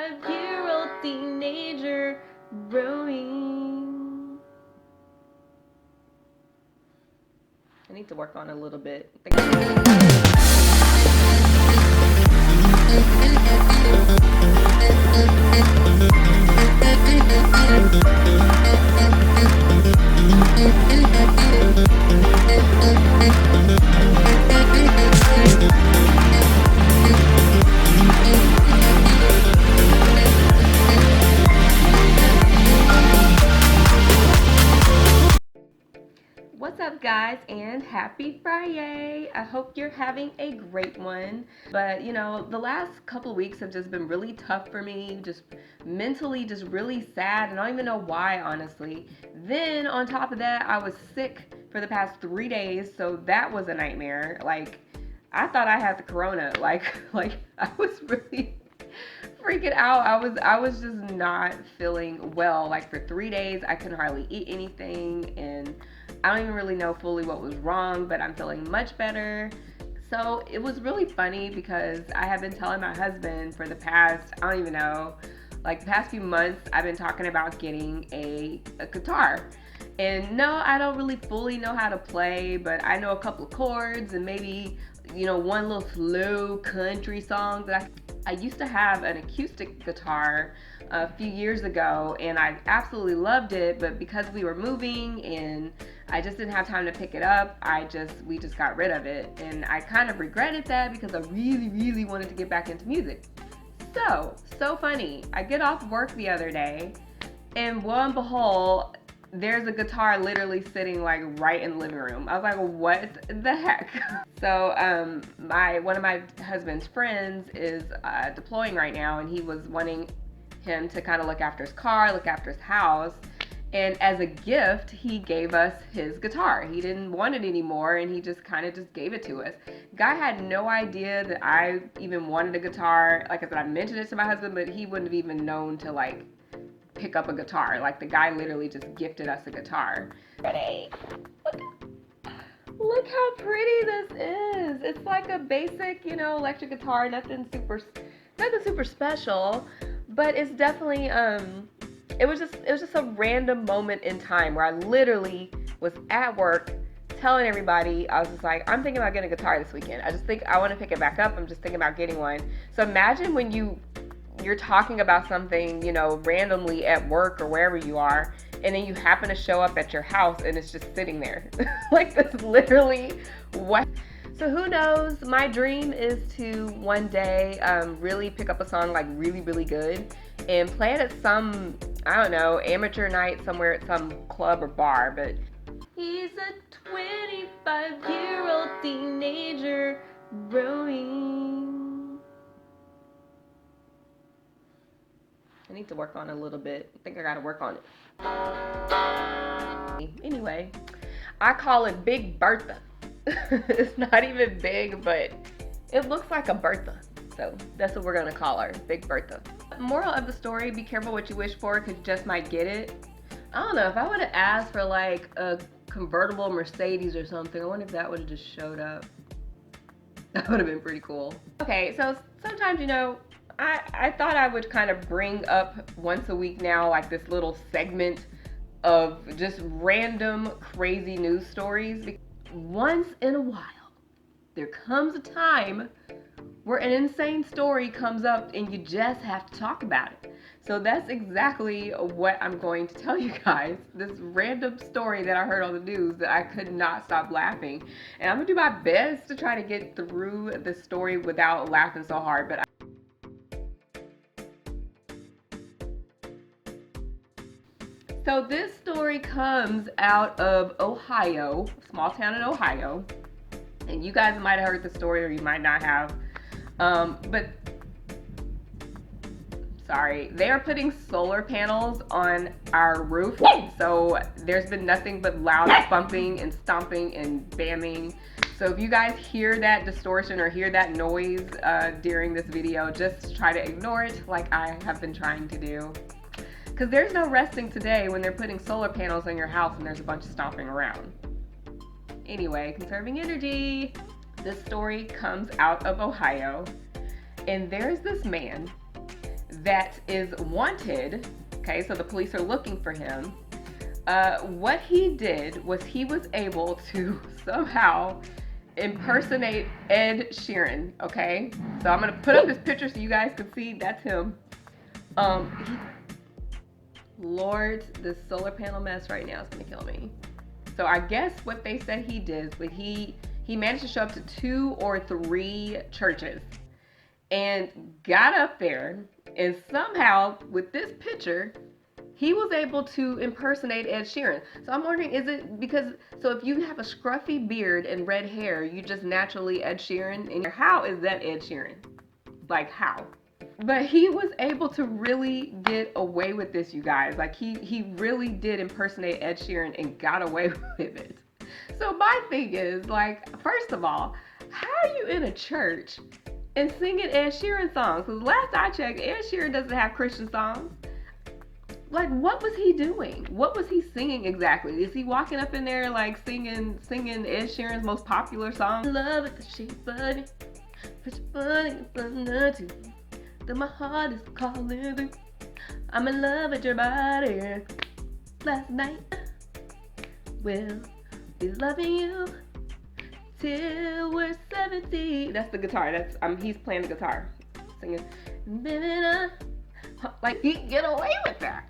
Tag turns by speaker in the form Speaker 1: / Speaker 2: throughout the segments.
Speaker 1: 25-year-old teenager growing. I need to work on it a little bit. What's up, guys, and happy Friday. I hope you're having a great one. But you know, the last couple of weeks have just been really tough for me, just mentally just really sad, and I don't even know why, honestly. Then on top of that, I was sick for the past 3 days, so that was a nightmare. Like, I thought I had the corona. Like I was really freaking out. I was just not feeling well. Like, for 3 days I couldn't hardly eat anything, and I don't even really know fully what was wrong, but I'm feeling much better. So it was really funny because I have been telling my husband for the past, I don't even know, like the past few months, I've been talking about getting a guitar. And no, I don't really fully know how to play, but I know a couple of chords and maybe, one little slow country song that I used to have an acoustic guitar a few years ago, and I absolutely loved it, but because we were moving and I just didn't have time to pick it up, we just got rid of it, and I kind of regretted that because I really, really wanted to get back into music. So funny. I get off work the other day, and lo and behold, there's a guitar literally sitting like right in the living room. I was like, what the heck? So one of my husband's friends is deploying right now, and he was wanting him to kind of look after his car, look after his house. And as a gift, he gave us his guitar. He didn't want it anymore, and he just kind of just gave it to us. Guy had no idea that I even wanted a guitar. Like I said, I mentioned it to my husband, but he wouldn't have even known to like pick up a guitar. Like, the guy literally just gifted us a guitar. Ready? Look how pretty this is. It's like a basic, electric guitar, nothing super special, but it's definitely it was just a random moment in time where I literally was at work telling everybody, I was just like, I'm thinking about getting a guitar this weekend. I just think I want to pick it back up. I'm just thinking about getting one. So imagine when you're talking about something, randomly at work or wherever you are, and then you happen to show up at your house and it's just sitting there. Like, that's literally what. So who knows? My dream is to one day really pick up a song like really, really good and play it at some, I don't know, amateur night somewhere at some club or bar. But he's a 25-year-old teenager growing. I need to work on it a little bit. I think I gotta work on it. Anyway, I call it Big Bertha. It's not even big, but it looks like a Bertha. So that's what we're gonna call her, Big Bertha. Moral of the story, be careful what you wish for, because you just might get it. I don't know, if I would have asked for like a convertible Mercedes or something, I wonder if that would have just showed up. That would have been pretty cool. Okay, so sometimes, I thought I would kind of bring up once a week now, like this little segment of just random crazy news stories. Once in a while, there comes a time where an insane story comes up and you just have to talk about it. So that's exactly what I'm going to tell you guys. This random story that I heard on the news that I could not stop laughing. And I'm gonna do my best to try to get through the story without laughing so hard, but So this story comes out of Ohio, small town in Ohio. And you guys might have heard the story or you might not have. But sorry, they are putting solar panels on our roof. So there's been nothing but loud bumping and stomping and bamming. So if you guys hear that distortion or hear that noise during this video, just try to ignore it like I have been trying to do. Because there's no resting today when they're putting solar panels on your house and there's a bunch of stomping around. Anyway, conserving energy. This story comes out of Ohio. And there's this man that is wanted. Okay, so the police are looking for him. What he did was he was able to somehow impersonate Ed Sheeran. Okay, so I'm gonna put up his picture so you guys can see that's him. Lord, this solar panel mess right now is gonna kill me. So I guess what they said he did, but he managed to show up to 2 or 3 churches and got up there, and somehow with this picture he was able to impersonate Ed Sheeran. So I'm wondering, is it because, so if you have a scruffy beard and red hair, you just naturally Ed Sheeran? And how is that Ed Sheeran? Like, how? But he was able to really get away with this, you guys. Like, he really did impersonate Ed Sheeran and got away with it. So my thing is, like, first of all, how are you in a church and singing Ed Sheeran songs? Because last I checked, Ed Sheeran doesn't have Christian songs. Like, what was he doing? What was he singing exactly? Is he walking up in there like singing Ed Sheeran's most popular song? Love it, the shape bunny, put your bunny too. That my heart is calling through. I'm in love with your body. Last night we'll be loving you till we're 70. That's the guitar. That's he's playing the guitar, singing. Like, he get away with that.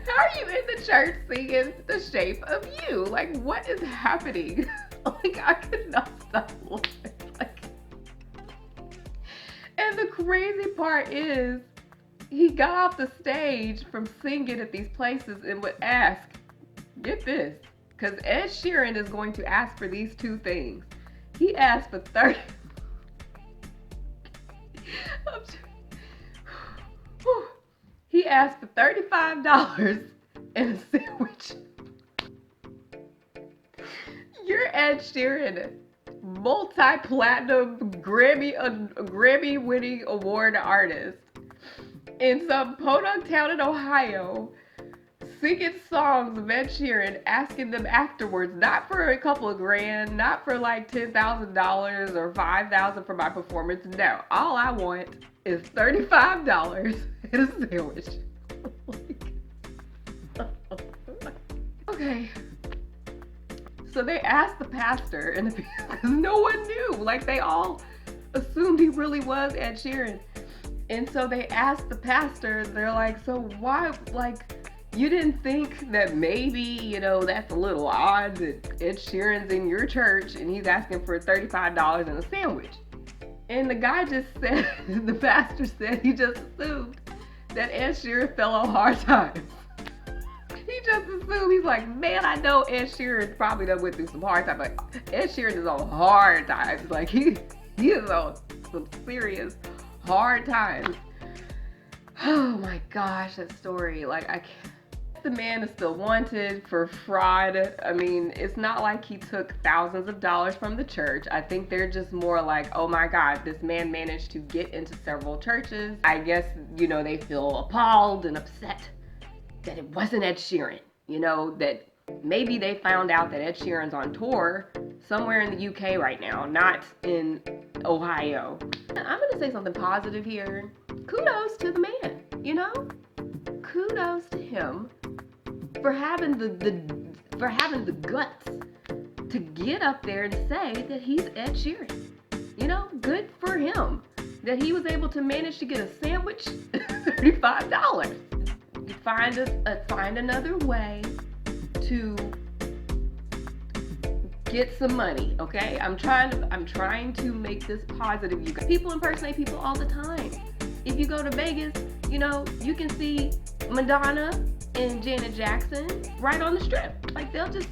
Speaker 1: How are you in the church singing The Shape of You? Like, what is happening? Like, I could not stop laughing. Like, and the crazy part is, he got off the stage from singing at these places and would ask, get this, because Ed Sheeran is going to ask for these 2 things. He asked for 30. He asked for $35 and a sandwich. You're Ed Sheeran, multi-platinum Grammy-winning award artist in some podunk town in Ohio, singing songs of Ed Sheeran, asking them afterwards, not for a couple of grand, not for like $10,000 or $5,000 for my performance. No, all I want is $35 and a sandwich. Okay. So they asked the pastor, and because no one knew, like, they all assumed he really was Ed Sheeran. And so they asked the pastor, they're like, so why, like, you didn't think that maybe, you know, that's a little odd that Ed Sheeran's in your church and he's asking for $35 and a sandwich? And the guy just said, the pastor said he just assumed that Ed Sheeran fell on hard times. He just assumed, he's like, man, I know Ed Sheeran probably done went through some hard times. Like, Ed Sheeran is on hard times. Like, he is on some serious hard times. Oh my gosh, that story. Like, I can't. The man is still wanted for fraud. I mean, it's not like he took thousands of dollars from the church. I think they're just more like, oh my God, this man managed to get into several churches. I guess, you know, they feel appalled and upset that it wasn't Ed Sheeran. You know, that maybe they found out that Ed Sheeran's on tour somewhere in the UK right now, not in Ohio. I'm gonna say something positive here. Kudos to the man, you know? Kudos to him for having the guts to get up there and say that he's Ed Sheeran. You know, good for him that he was able to manage to get a sandwich, $35. You find another way to get some money, okay? I'm trying to make this positive. You guys, people impersonate people all the time. If you go to Vegas, you know, you can see Madonna and Janet Jackson right on the strip. Like, they'll just,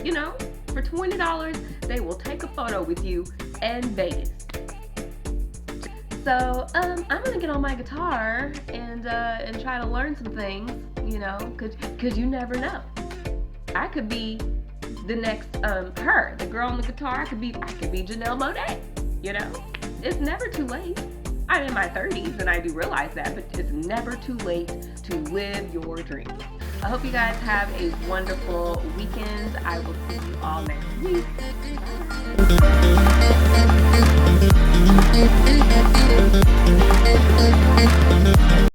Speaker 1: you know, for $20, they will take a photo with you in Vegas. So, I'm gonna get on my guitar and try to learn some things, you know, cause you never know. I could be the next, her, the girl on the guitar. I could be Janelle Monáe, you know? It's never too late. I'm in my 30s and I do realize that, but it's never too late to live your dreams. I hope you guys have a wonderful weekend. I will see you all next week.